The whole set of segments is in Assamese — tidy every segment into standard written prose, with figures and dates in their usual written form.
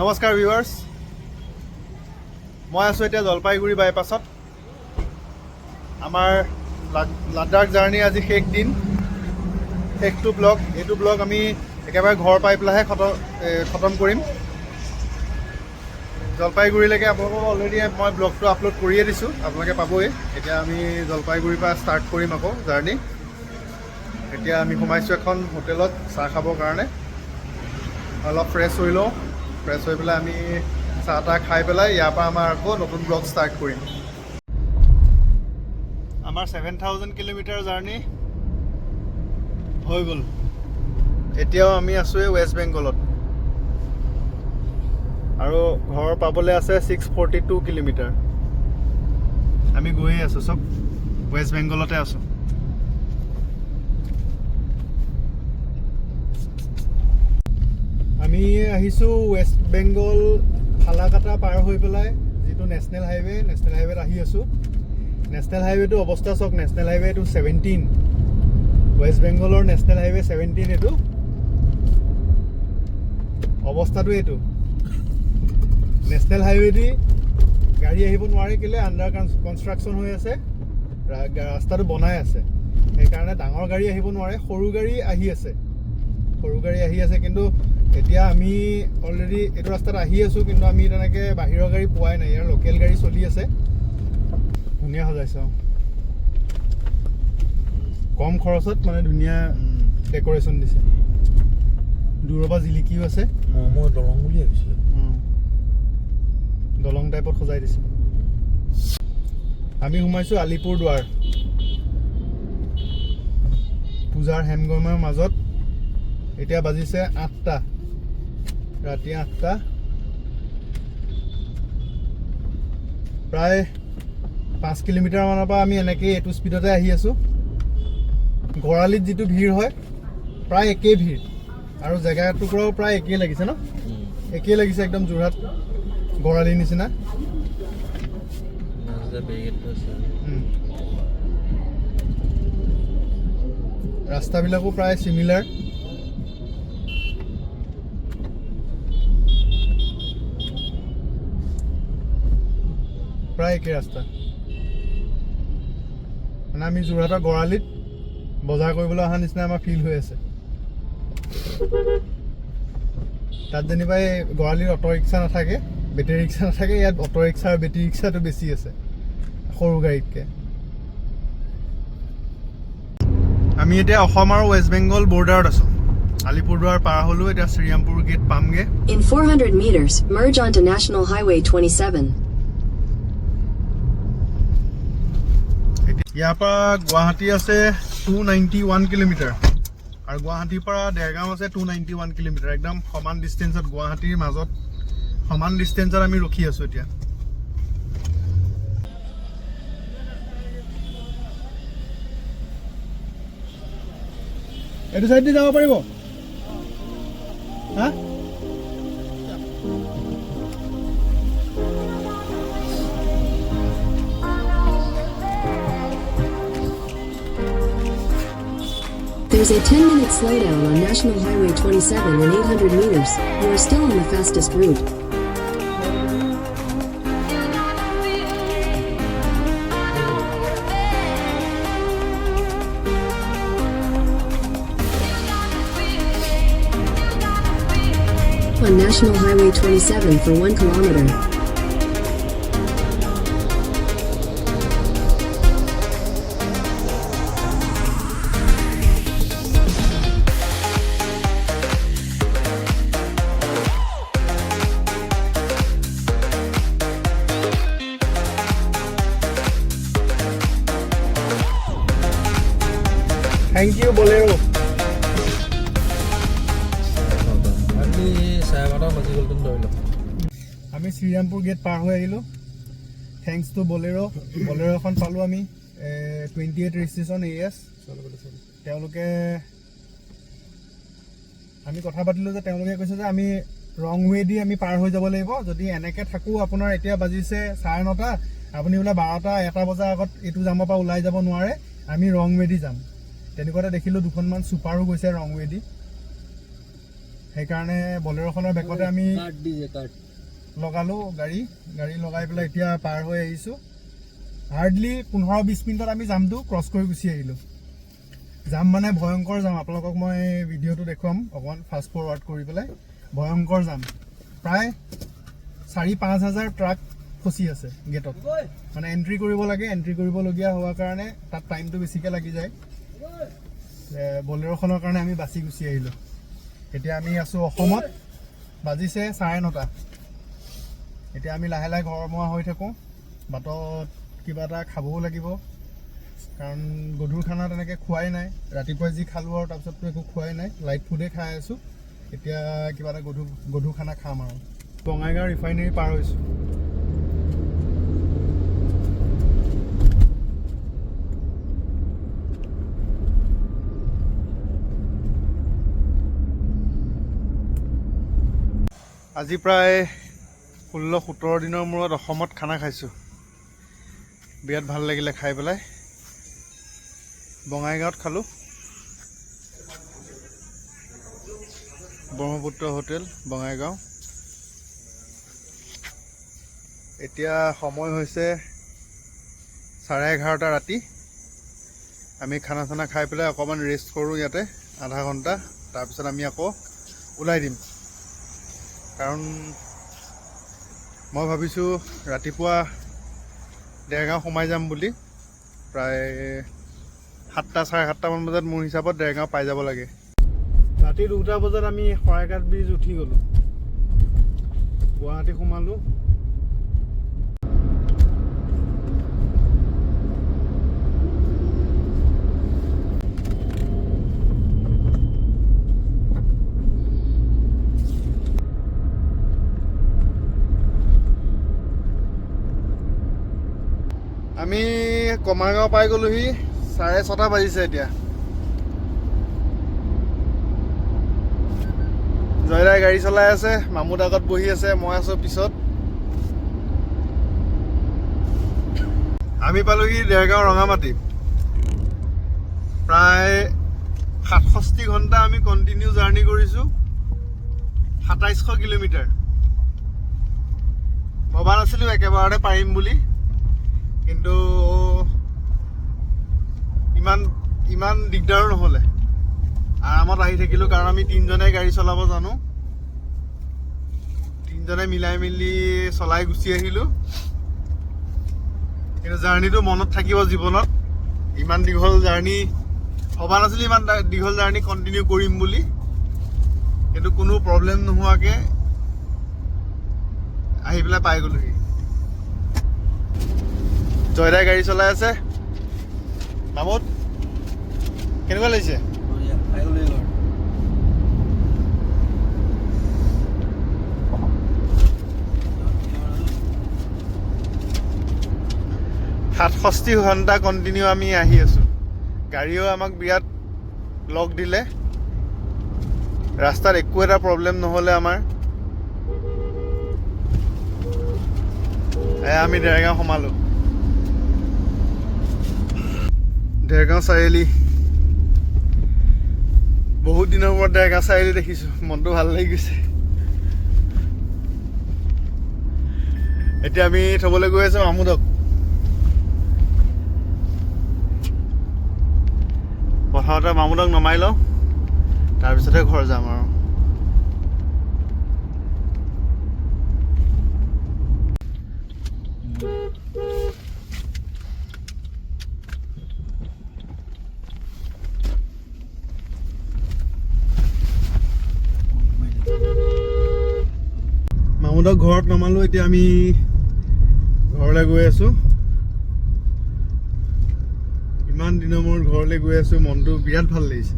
নমস্কাৰ ভিউৱাৰ্ছ, মই আছোঁ এতিয়া জলপাইগুৰি বাইপাছত। আমাৰ লাডাখ জাৰ্ণি আজি শেষটো ব্লগ। এইটো ব্লগ আমি একেবাৰে ঘৰ পাই পেলাইহে খতম কৰিম। জলপাইগুৰিলৈকে আপোনালোকক অলৰেডি মই ব্লগটো আপলোড কৰিয়ে দিছোঁ, আপোনালোকে পাবই। এতিয়া আমি জলপাইগুৰিৰ পৰা ষ্টাৰ্ট কৰিম আকৌ জাৰ্ণি। এতিয়া আমি সোমাইছোঁ এখন হোটেলত চাহ খাবৰ কাৰণে। অলপ ফ্ৰেছ হৈ লওঁ, ফ্ৰেছ হৈ পেলাই আমি চাহ তাহ খাই পেলাই ইয়াৰ পৰা আমাৰ আকৌ নতুন ব্লগ ষ্টাৰ্ট কৰিম। আমাৰ 7000 কিলোমিটাৰ জাৰ্ণি হৈ গ'ল। এতিয়াও আমি আছোঁ ৱেষ্ট বেংগলত আৰু ঘৰ পাবলৈ আছে 642 কিলোমিটাৰ। আমি গৈয়ে আছোঁ, চব ৱেষ্ট বেংগলতে আছোঁ। আমি আহিছোঁ ৱেষ্ট বেংগল ফালাকাটা পাৰ হৈ পেলাই যিটো নেশ্যনেল হাইৱেত আহি আছোঁ। নেশ্যনেল হাইৱেটো অৱস্থা চাওক, নেশ্যনেল হাইৱেটো 17, ৱেষ্ট বেংগলৰ নেশ্যনেল হাইৱে 17। এইটো অৱস্থাটো এইটো। নেশ্যনেল হাইৱেদি গাড়ী আহিব নোৱাৰে, কেলৈ আণ্ডাৰ কনষ্ট্ৰাকশ্যন হৈ আছে, ৰাস্তাটো বনাই আছে, সেইকাৰণে ডাঙৰ গাড়ী আহিব নোৱাৰে। সৰু গাড়ী আহি আছে, কিন্তু এতিয়া আমি অলৰেডি এইটো ৰাস্তাত আহি আছোঁ, কিন্তু আমি তেনেকৈ বাহিৰৰ গাড়ী পোৱাই নাই। ইয়াৰ লোকেল গাড়ী চলি আছে। ধুনীয়া সজাইছে, কম খৰচত মানে ধুনীয়া ডেক'ৰেশ্যন দিছে। দূৰৰ পৰা জিলিকিও আছে। মই দলং বুলি ভাবিছিলোঁ। দলং টাইপত সজাই দিছে। আমি সোমাইছোঁ আলিপুৰদুৱাৰ, পূজাৰ হেমগমৰ মাজত। এতিয়া বাজিছে 8টা, ৰাতি 8টা। প্ৰায় 5 কিলোমিটাৰ মানৰ পৰা আমি এনেকেই এইটো স্পীডতে আহি আছোঁ। গড়ালিত যিটো ভিৰ হয়, প্ৰায় একেই ভিৰ, আৰু জেগা টুকুৰাও প্ৰায় একেই লাগিছে ন? একেই লাগিছে, একদম যোৰহাট গড়ালিৰ নিচিনা। ৰাস্তাবিলাকো প্ৰায় চিমিলাৰ। প্ৰায় একেই ৰাস্তা। মানে আমি যোৰহাটৰ গড়ালিত বজাৰ কৰিবলৈ অহা নিচিনা আমাৰ ফিল হৈ আছে। তাত যেনিবা এই গড়ালিত অটো ৰিক্সা নাথাকে, বেটেৰী ৰিক্সা নাথাকে। ইয়াত অটো ৰিক্সা আৰু বেটেৰী ৰিক্সাটো বেছি আছে সৰু গাড়ীতকৈ। আমি এতিয়া অসম আৰু ৱেষ্ট বেংগল বৰ্ডাৰত আছোঁ। আলিপুৰদুৱাৰ পাৰ হ'লোঁ, এতিয়া শ্ৰীৰামপুৰ গেট পামগৈ। In 400 meters, merge onto National Highway 27. ইয়াৰ পৰা গুৱাহাটী আছে 291 কিলোমিটাৰ, আৰু গুৱাহাটীৰ পৰা দেৰগাঁও আছে 291 কিলোমিটাৰ। একদম সমান ডিষ্টেঞ্চত, গুৱাহাটীৰ মাজত সমান ডিষ্টেঞ্চত আমি ৰখি আছোঁ এতিয়া। এইটো চাইড দি যাব পাৰিব? হা? There's a 10-minute slowdown on National Highway 27 in 800 meters. You are still on the fastest route. On National Highway 27 for 1 kilometer. Thank you, Bolero. আমি শ্ৰীৰামপুৰ গেট পাৰ হৈ আহিলোঁ, থেংকছ টু বলেৰ'। বলেৰ' এখন পালোঁ আমি, 28 ৰেজিষ্ট্ৰেশ্যন AS। তেওঁলোকে, আমি কথা পাতিলোঁ যে তেওঁলোকে কৈছে যে আমি ৰং ৱে দি আমি পাৰ হৈ যাব লাগিব। যদি এনেকৈ থাকোঁ, আপোনাৰ এতিয়া বাজিছে 9:30, আপুনি বোলে 12টা 1টা বজাৰ আগত এইটো জামৰ পৰা ওলাই যাব নোৱাৰে, আমি ৰং ৱে দি যাম। তেনেকুৱাতে দেখিলোঁ দুখনমান ছুপাৰো গৈছে ৰং ৱে দি। সেইকাৰণে বলেৰ'খনৰ বেকতে আমি কাট দিছে কাট লগালোঁ গাড়ী লগাই পেলাই এতিয়া পাৰ হৈ আহিছোঁ। হাৰ্ডলি 15-20 মিনিটত আমি জামটো ক্ৰছ কৰি গুচি আহিলোঁ। জাম মানে ভয়ংকৰ জাম, আপোনালোকক মই ভিডিঅ'টো দেখুৱাম অকণমান ফাষ্ট ফৰৱাৰ্ড কৰি পেলাই। ভয়ংকৰ জাম, প্ৰায় 4-5 হাজাৰ ট্ৰাক ফচি আছে গেটত, মানে এণ্ট্ৰি কৰিব লাগে। এণ্ট্ৰি কৰিবলগীয়া হোৱাৰ কাৰণে তাত টাইমটো বেছিকৈ লাগি যায়। বলেৰ'খনৰ কাৰণে আমি বাচি গুচি আহিলোঁ। এতিয়া আমি আছোঁ অসমত, বাজিছে 9:30। এতিয়া আমি লাহে লাহে ঘৰমুৱা হৈ থাকোঁ। বাটত কিবা এটা খাবও লাগিব, কাৰণ গধুৰ খানা তেনেকৈ খোৱাই নাই। ৰাতিপুৱাই যি খালোঁ আৰু তাৰপিছততো একো খোৱাই নাই, লাইট ফুডেই খাই আছোঁ। এতিয়া কিবা এটা গধুৰ খানা খাম আৰু। বঙাইগাঁও ৰিফাইনেৰী পাৰ হৈছোঁ। আজি প্ৰায় 16-17 দিনৰ মূৰত অসমত খানা খাইছোঁ। বিৰাট ভাল লাগিলে খাই পেলাই। বঙাইগাঁৱত খালোঁ, ব্ৰহ্মপুত্ৰ হোটেল বঙাইগাঁও। এতিয়া সময় হৈছে 11:30 ৰাতি। আমি খানা চানা খাই পেলাই অকণমান ৰেষ্ট কৰোঁ ইয়াতে আধা ঘণ্টা, তাৰপিছত আমি আকৌ ওলাই দিম। কাৰণ মই ভাবিছোঁ ৰাতিপুৱা দেৰগাঁও সোমাই যাম বুলি। প্ৰায় 7-7:30 মান বজাত মোৰ হিচাপত দেৰগাঁও পাই যাব লাগে। ৰাতি 2টা বজাত আমি শৰাইঘাট ব্ৰিজ উঠি গ'লোঁ, গুৱাহাটী সোমালোঁ। আমি কমাৰগাঁও পাই গ'লোহি, 6:30 বাজিছে এতিয়া। জয়দাই গাড়ী চলাই আছে, মামুদ আগত বহি আছে, মই আছোঁ পিছত। আমি পালোহি দেৰগাঁও ৰঙামাটি। প্ৰায় 67 ঘণ্টা আমি কণ্টিনিউ জাৰ্ণি কৰিছোঁ, 2700 কিলোমিটাৰ। ভবা নাছিলোঁ একেবাৰতে পাৰিম বুলি, কিন্তু ইমান দিগদাৰো নহ'লে। আৰামত আহি থাকিলোঁ, কাৰণ আমি 3জনে গাড়ী চলাব জানো। 3জনে মিলাই মিলি চলাই গুচি আহিলোঁ। কিন্তু জাৰ্ণিটো মনত থাকিব জীৱনত। ইমান দীঘল জাৰ্ণি ভবা নাছিলোঁ, ইমান দীঘল জাৰ্ণি কণ্টিনিউ কৰিম বুলি। কিন্তু কোনো প্ৰব্লেম নোহোৱাকৈ আহি পেলাই পাই গ'লোহি। জয়দাই গাড়ী চলাই আছে। মামুদ কেনেকুৱা লাগিছে? 67 ঘণ্টা কণ্টিনিউ আমি আহি আছোঁ। গাড়ীও আমাক বিৰাট লগ দিলে, ৰাস্তাত একো এটা প্ৰব্লেম নহ'লে আমাৰ। আমি দেৰগাঁও সোমালোঁ। দেৰগাঁও চাৰিআলি, বহুত দিনৰ মূৰত দেৰগাঁও চাৰিআলি দেখিছোঁ, মনটো ভাল লাগি গৈছে। এতিয়া আমি থ'বলৈ গৈ আছোঁ মামুদক। প্ৰথমতে মামুদক নমাই লওঁ, তাৰপিছতহে ঘৰ যাম আৰু। মামুদক ঘৰত নমালোঁ, এতিয়া আমি ঘৰলৈ গৈ আছোঁ। ইমান দিনৰ মূৰত ঘৰলৈ গৈ আছোঁ, মনটো বিৰাট ভাল লাগিছে।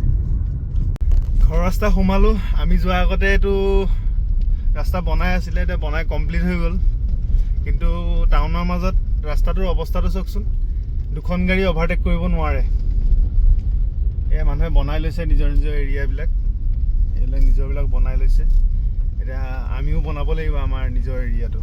ঘৰ ৰাস্তা সোমালোঁ। আমি যোৱাৰ আগতে এইটো ৰাস্তা বনাই আছিলে, এতিয়া বনাই কমপ্লিট হৈ গ'ল। কিন্তু টাউনৰ মাজত ৰাস্তাটোৰ অৱস্থাটো চাওকচোন, 2খন গাড়ী অভাৰটেক কৰিব নোৱাৰে। এয়া মানুহে বনাই লৈছে নিজৰ এৰিয়াবিলাক, এইবিলাক নিজৰবিলাক বনাই লৈছে। এতিয়া আমিও বনাব লাগিব আমাৰ নিজৰ এৰিয়াটো।